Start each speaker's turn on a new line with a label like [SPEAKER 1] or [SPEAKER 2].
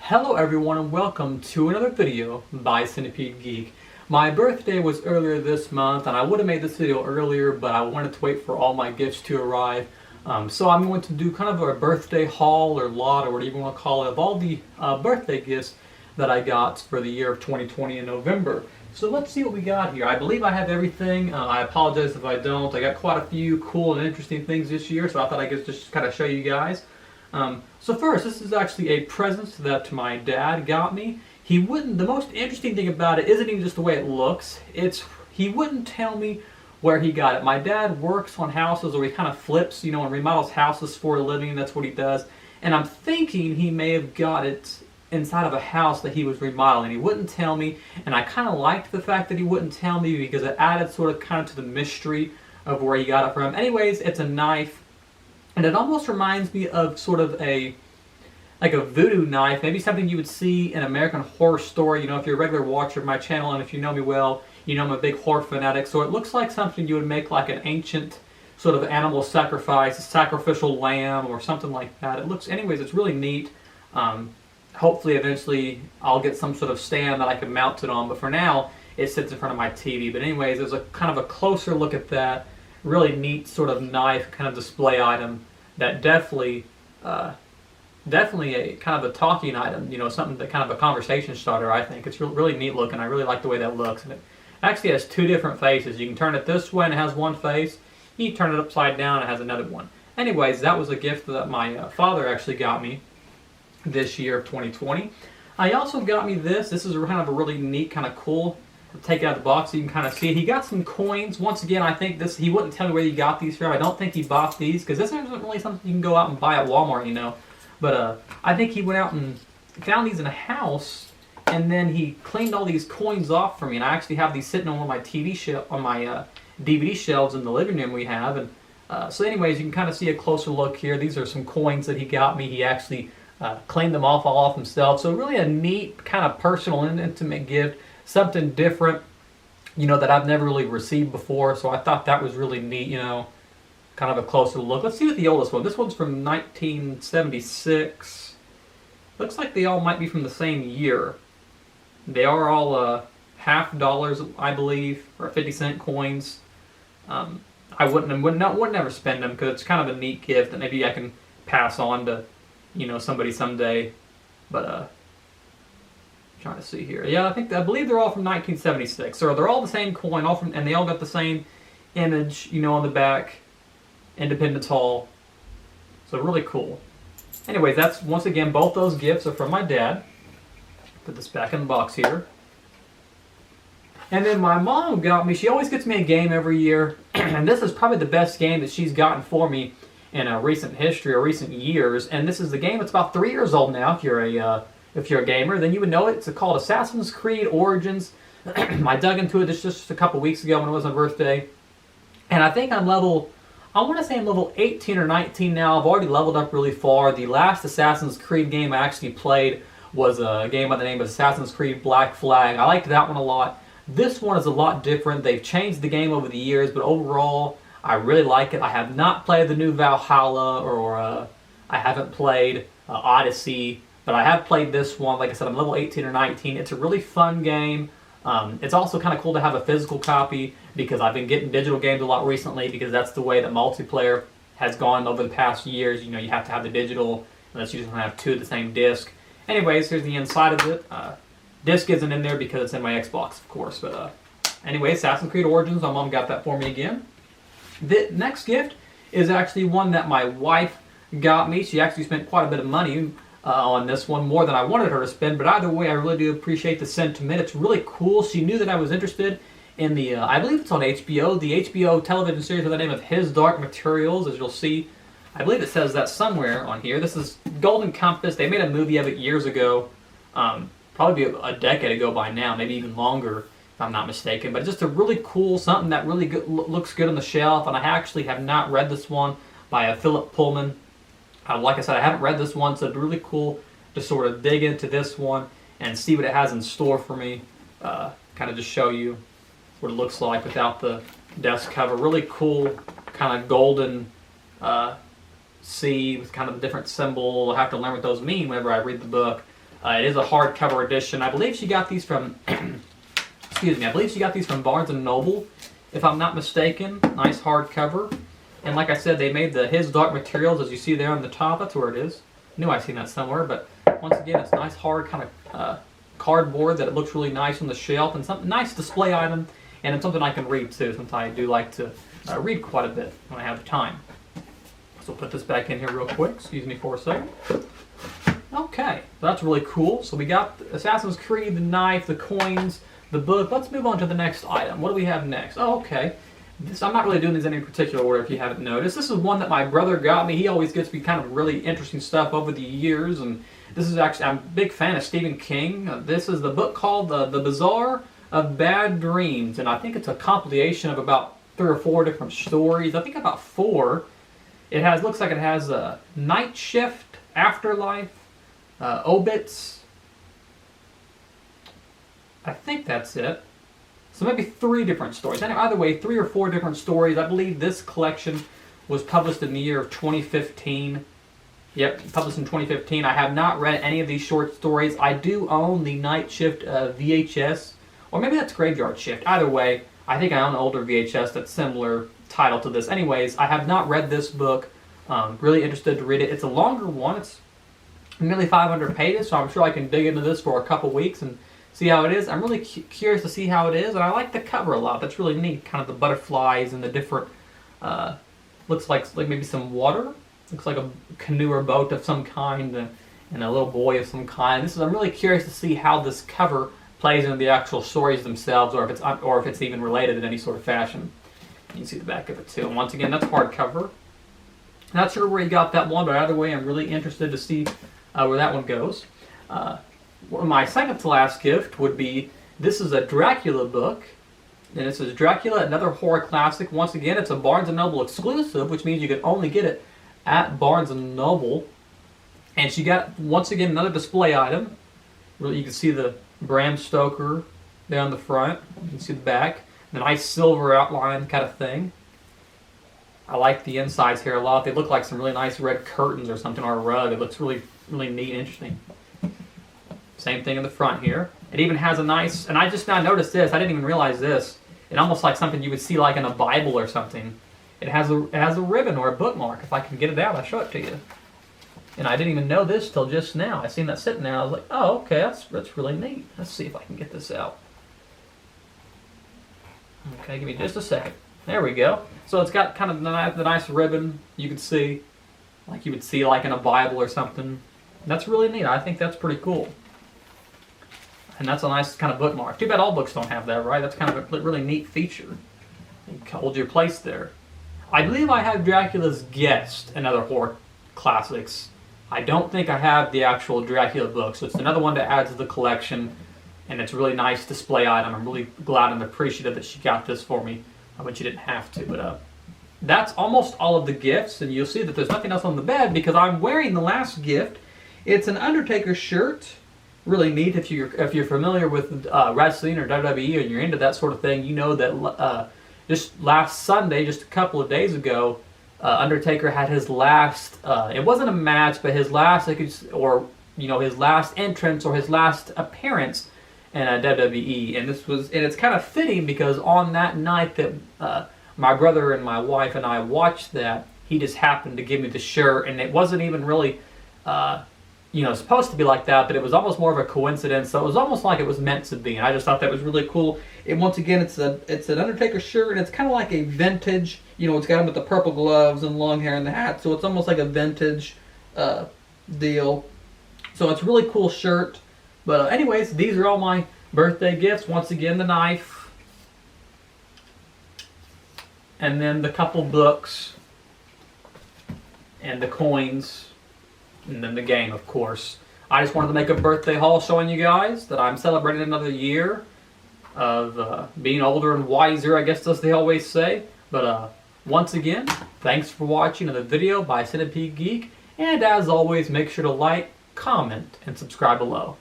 [SPEAKER 1] Hello everyone and welcome to another video by Centipede Geek. My birthday was earlier this month and I would have made this video earlier, but I wanted to wait for all my gifts to arrive. So I'm going to do kind of a birthday haul or lot or whatever you want to call it of all the birthday gifts that I got for the year of 2020 in November. So let's see what we got here. I believe I have everything. I apologize if I don't. I got quite a few cool and interesting things this year, so I thought I could just kind of show you guys. So first, this is actually a present that my dad got me. The most interesting thing about it isn't even just the way it looks. He wouldn't tell me where he got it. My dad works on houses, or he kind of flips, and remodels houses for a living. That's what he does. And I'm thinking he may have got it inside of a house that he was remodeling. He wouldn't tell me, and I kind of liked the fact that he wouldn't tell me because it added sort of kind of to the mystery of where he got it from. Anyways, it's a knife. And it almost reminds me of sort of like a voodoo knife, maybe something you would see in American Horror Story. If you're a regular watcher of my channel and if you know me well, I'm a big horror fanatic. So it looks like something you would make like an ancient sort of animal sacrifice, a sacrificial lamb or something like that. Anyways, it's really neat. Hopefully eventually I'll get some sort of stand that I can mount it on, but for now it sits in front of my TV. But anyways, there's a kind of a closer look at that. Really neat sort of knife, kind of display item that definitely a kind of a talking item, something that kind of a conversation starter. I think it's really neat looking. I really like the way that looks, and it actually has two different faces. You can turn it this way and it has one face. You turn it upside down and it has another one. Anyways, that was a gift that my father actually got me this year of 2020. He also got me this. This is kind of a really neat, kind of cool. Take it out of the box so you can kind of see it. He got some coins. Once again, I think he wouldn't tell me where he got these from. I don't think he bought these because this isn't really something you can go out and buy at Walmart, But I think he went out and found these in a house, and then he cleaned all these coins off for me. And I actually have these sitting on one of my DVD shelves in the living room we have. And so anyways, you can kind of see a closer look here. These are some coins that he got me. He actually cleaned them all off himself. So really a neat kind of personal and intimate gift. Something different, that I've never really received before. So I thought that was really neat, kind of a closer look. Let's see what the oldest one. This one's from 1976. Looks like they all might be from the same year. They are all $50, I believe, or 50-cent coins. I would never spend them because it's kind of a neat gift that maybe I can pass on to, somebody someday. But trying to see here. Yeah, I believe they're all from 1976. So they're all the same coin, and they all got the same image, on the back. Independence Hall. So really cool. Anyways, that's once again both those gifts are from my dad. Put this back in the box here. And then my mom got me. She always gets me a game every year, and this is probably the best game that she's gotten for me in a recent history or recent years. And this is the game. It's about 3 years old now. If you're a gamer, then you would know it. It's called Assassin's Creed Origins. I dug into it just a couple weeks ago when it was my birthday. And I think I want to say I'm level 18 or 19 now. I've already leveled up really far. The last Assassin's Creed game I actually played was a game by the name of Assassin's Creed Black Flag. I liked that one a lot. This one is a lot different. They've changed the game over the years, but overall, I really like it. I have not played the new Valhalla, or I haven't played Odyssey. But I have played this one. Like I said, I'm level 18 or 19. It's a really fun game. It's also kind of cool to have a physical copy because I've been getting digital games a lot recently because that's the way that multiplayer has gone over the past years. You have to have the digital, unless you just want to have two of the same disc. Anyways, here's the inside of it. Disc isn't in there because it's in my Xbox, of course. But anyway, Assassin's Creed Origins. My mom got that for me again. The next gift is actually one that my wife got me. She actually spent quite a bit of money on this one, more than I wanted her to spend, but either way I really do appreciate the sentiment. It's really cool. She knew that I was interested in the I believe it's on HBO, the HBO television series with the name of His Dark Materials. As you'll see, I believe it says that somewhere on here. This is Golden Compass. They made a movie of it years ago, probably a decade ago by now, maybe even longer if I'm not mistaken. But just a really cool, something that really looks good on the shelf. And I actually have not read this one by Philip Pullman. Like I said, I haven't read this one, so it's really cool to sort of dig into this one and see what it has in store for me. Kind of just show you what it looks like without the desk cover. Really cool, kind of golden C with kind of a different symbol. I'll have to learn what those mean whenever I read the book. It is a hardcover edition. I believe she got these from, excuse me, I believe she got these from Barnes & Noble, if I'm not mistaken. Nice hardcover. And like I said, they made the His Dark Materials, as you see there on the top. That's where it is. Knew I'd seen that somewhere, but once again, it's nice hard kind of cardboard that it looks really nice on the shelf, and something nice display item, and it's something I can read too, since I do like to read quite a bit when I have the time. So put this back in here real quick. Excuse me for a second. Okay, that's really cool. So we got Assassin's Creed, the knife, the coins, the book. Let's move on to the next item. What do we have next? Oh, okay. I'm not really doing these in any particular order if you haven't noticed. This is one that my brother got me. He always gets me kind of really interesting stuff over the years, and this is actually, I'm a big fan of Stephen King. This is the book called The Bazaar of Bad Dreams, and I think it's a compilation of about 3 or 4 different stories. I think about 4. It looks like it has a Night Shift, Afterlife, Obits. I think that's it. So maybe 3 different stories. Anyway, either way, 3 or 4 different stories. I believe this collection was published in the year of 2015. Yep, published in 2015. I have not read any of these short stories. I do own the Night Shift VHS, or maybe that's Graveyard Shift. Either way, I think I own an older VHS that's similar title to this. Anyways, I have not read this book. Really interested to read it. It's a longer one. It's nearly 500 pages, so I'm sure I can dig into this for a couple weeks and see how it is. I'm really curious to see how it is, and I like the cover a lot. That's really neat. Kind of the butterflies and the different, looks like maybe some water. Looks like a canoe or boat of some kind, and a little boy of some kind. I'm really curious to see how this cover plays into the actual stories themselves, or if it's even related in any sort of fashion. You can see the back of it too. And once again, that's hardcover. Not sure where he got that one, but either way, I'm really interested to see where that one goes. My second to last gift would be, this is a Dracula book, and this is Dracula, another horror classic. Once again, it's a Barnes & Noble exclusive, which means you can only get it at Barnes & Noble. And she got, once again, another display item. Really, you can see the Bram Stoker there on the front. You can see the back. The nice silver outline kind of thing. I like the insides here a lot. They look like some really nice red curtains or something, or a rug. It looks really, really neat and interesting. Same thing in the front here. It even has a nice, and I just now noticed this, I didn't even realize this. It almost like something you would see like in a Bible or something. It has a ribbon or a bookmark. If I can get it out, I'll show it to you. And I didn't even know this till just now. I seen that sitting there. I was like, oh, okay, that's really neat. Let's see if I can get this out. Okay, give me just a second. There we go. So it's got kind of the nice ribbon you could see, like you would see like in a Bible or something. That's really neat. I think that's pretty cool. And that's a nice kind of bookmark. Too bad all books don't have that, right? That's kind of a really neat feature. You can hold your place there. I believe I have Dracula's Guest and other horror classics. I don't think I have the actual Dracula book, so it's another one to add to the collection, and it's a really nice display item. I'm really glad and appreciative that she got this for me, when she didn't have to. But that's almost all of the gifts, and you'll see that there's nothing else on the bed because I'm wearing the last gift. It's an Undertaker shirt. Really neat. If you're familiar with wrestling or WWE and you're into that sort of thing, you know that just last Sunday, just a couple of days ago, Undertaker had his last. It wasn't a match, but his last, his last entrance or his last appearance in WWE. And it's kind of fitting because on that night that my brother and my wife and I watched that, he just happened to give me the shirt, and it wasn't even really. Supposed to be like that, but it was almost more of a coincidence. So it was almost like it was meant to be, and I just thought that was really cool. And once again, it's an Undertaker shirt, and it's kind of like a vintage. It's got him with the purple gloves and long hair and the hat, so it's almost like a vintage deal. So it's a really cool shirt. But anyways, these are all my birthday gifts. Once again, the knife, and then the couple books, and the coins. And then the game, of course. I just wanted to make a birthday haul showing you guys that I'm celebrating another year of being older and wiser, I guess as they always say. But once again, thanks for watching another video by Centipede Geek. And as always, make sure to like, comment, and subscribe below.